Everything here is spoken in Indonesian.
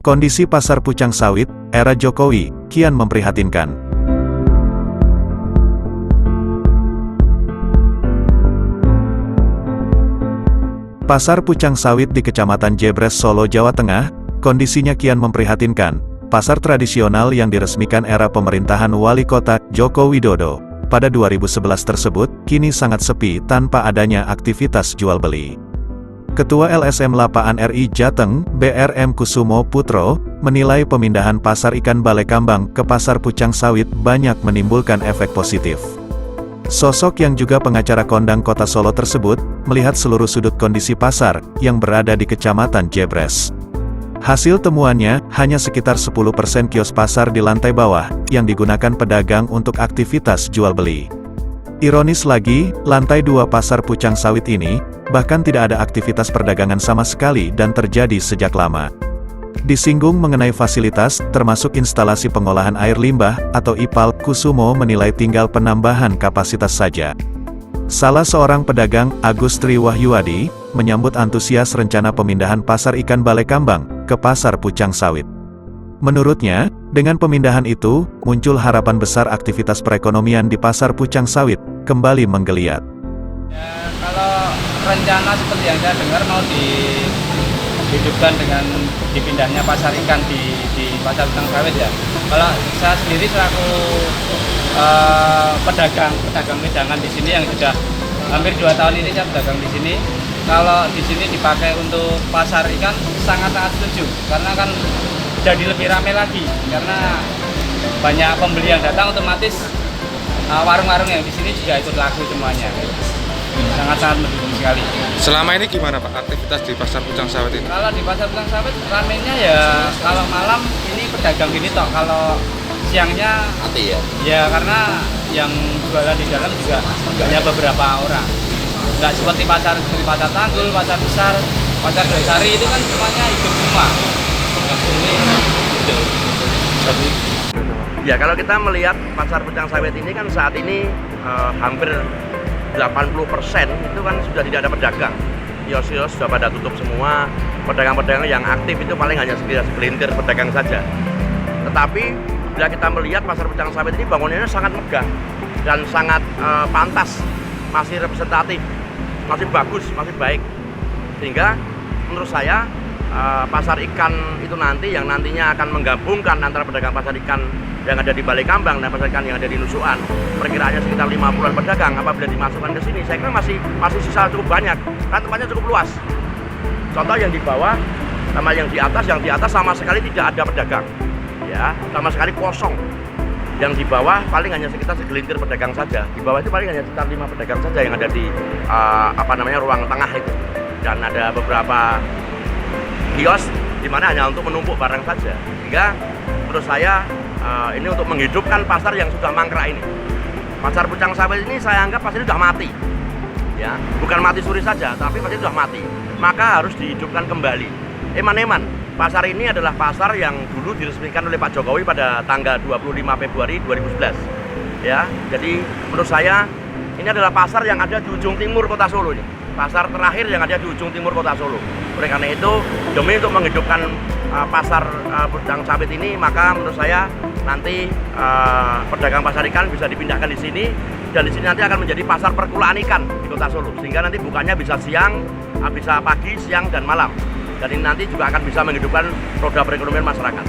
Kondisi pasar Pucang Sawit, era Jokowi, kian memprihatinkan. Pasar Pucang Sawit di Kecamatan Jebres, Solo, Jawa Tengah, kondisinya kian memprihatinkan. Pasar tradisional yang diresmikan era pemerintahan Wali Kota Joko Widodo pada 2011 tersebut, kini sangat sepi tanpa adanya aktivitas jual-beli. Ketua LSM Lapaan RI Jateng, BRM Kusumo Putro, menilai pemindahan pasar ikan Balekambang ke pasar Pucang Sawit banyak menimbulkan efek positif. Sosok yang juga pengacara kondang Kota Solo tersebut, melihat seluruh sudut kondisi pasar yang berada di Kecamatan Jebres. Hasil temuannya, hanya sekitar 10% kios pasar di lantai bawah, yang digunakan pedagang untuk aktivitas jual-beli. Ironis lagi, lantai 2 pasar Pucang Sawit ini, bahkan tidak ada aktivitas perdagangan sama sekali dan terjadi sejak lama. Disinggung mengenai fasilitas, termasuk instalasi pengolahan air limbah, atau IPAL, Kusumo menilai tinggal penambahan kapasitas saja. Salah seorang pedagang, Agus Triwahyuadi, menyambut antusias rencana pemindahan pasar ikan Balekambang ke pasar Pucang Sawit. Menurutnya, dengan pemindahan itu, muncul harapan besar aktivitas perekonomian di pasar Pucang Sawit kembali menggeliat. Ya, kalau rencana seperti yang saya dengar mau dihidupkan dengan dipindahnya pasar ikan di pasar Pucang Sawit ya. Kalau saya sendiri selaku pedagang wedangan di sini yang sudah hampir 2 tahun ini saya pedagang di sini. Kalau di sini dipakai untuk pasar ikan sangat-sangat setuju karena kan jadi lebih ramai lagi karena banyak pembeli yang datang, otomatis warung-warung yang di sini juga ikut laku semuanya. Sangat-sangat mendukung sekali. Selama ini gimana Pak aktivitas di pasar Pucang Sawit ini? Kalau di pasar Pucang Sawit ramainya ya kalau malam ini pedagang gini toh, kalau siangnya mati ya? Ya karena yang jualan di dalam juga hanya beberapa orang. Nggak seperti pasar Tanggul, pasar besar, pasar Dosari itu kan semuanya hidup semua. Ya kalau kita melihat pasar Pucang Sawit ini kan saat ini hampir 80% itu kan sudah tidak ada pedagang. Kios-kios sudah pada tutup semua. Pedagang-pedagang yang aktif itu paling hanya segelintir pedagang saja. Tetapi bila kita melihat pasar Pucang Sawit ini bangunannya sangat megah dan sangat pantas, masih representatif, masih bagus, masih baik. Sehingga menurut saya pasar ikan itu nanti yang nantinya akan menggabungkan antara pedagang pasar ikan yang ada di Balekambang dan pasar ikan yang ada di Nusukan, perkiraannya sekitar 50-an pedagang apabila dimasukkan ke sini, saya kira masih sisa cukup banyak karena tempatnya cukup luas. Contoh yang di bawah sama yang di atas sama sekali tidak ada pedagang, ya, sama sekali kosong. Yang di bawah paling hanya sekitar segelintir pedagang saja. Di bawah itu paling hanya sekitar 5 pedagang saja yang ada di ruang tengah itu. Dan ada beberapa kios di mana hanya untuk menumpuk barang saja. Sehingga menurut saya ini untuk menghidupkan pasar yang sudah mangkrak ini. Pasar Pucang Sawit ini saya anggap pasar ini sudah mati. Ya, bukan mati suri saja, tapi pasar sudah mati. Maka harus dihidupkan kembali. Eman-eman, pasar ini adalah pasar yang dulu diresmikan oleh Pak Jokowi pada tanggal 25 Februari 2011. Ya, jadi menurut saya ini adalah pasar yang ada di ujung timur Kota Solo ini. Pasar terakhir yang ada di ujung timur Kota Solo. Oleh karena itu, demi untuk menghidupkan pasar Pucang Sawit ini, maka menurut saya nanti pedagang pasar ikan bisa dipindahkan di sini, dan di sini nanti akan menjadi pasar perkulaan ikan di Kota Solo. Sehingga nanti bukanya bisa siang, bisa pagi, siang, dan malam. Dan ini nanti juga akan bisa menghidupkan roda perekonomian masyarakat.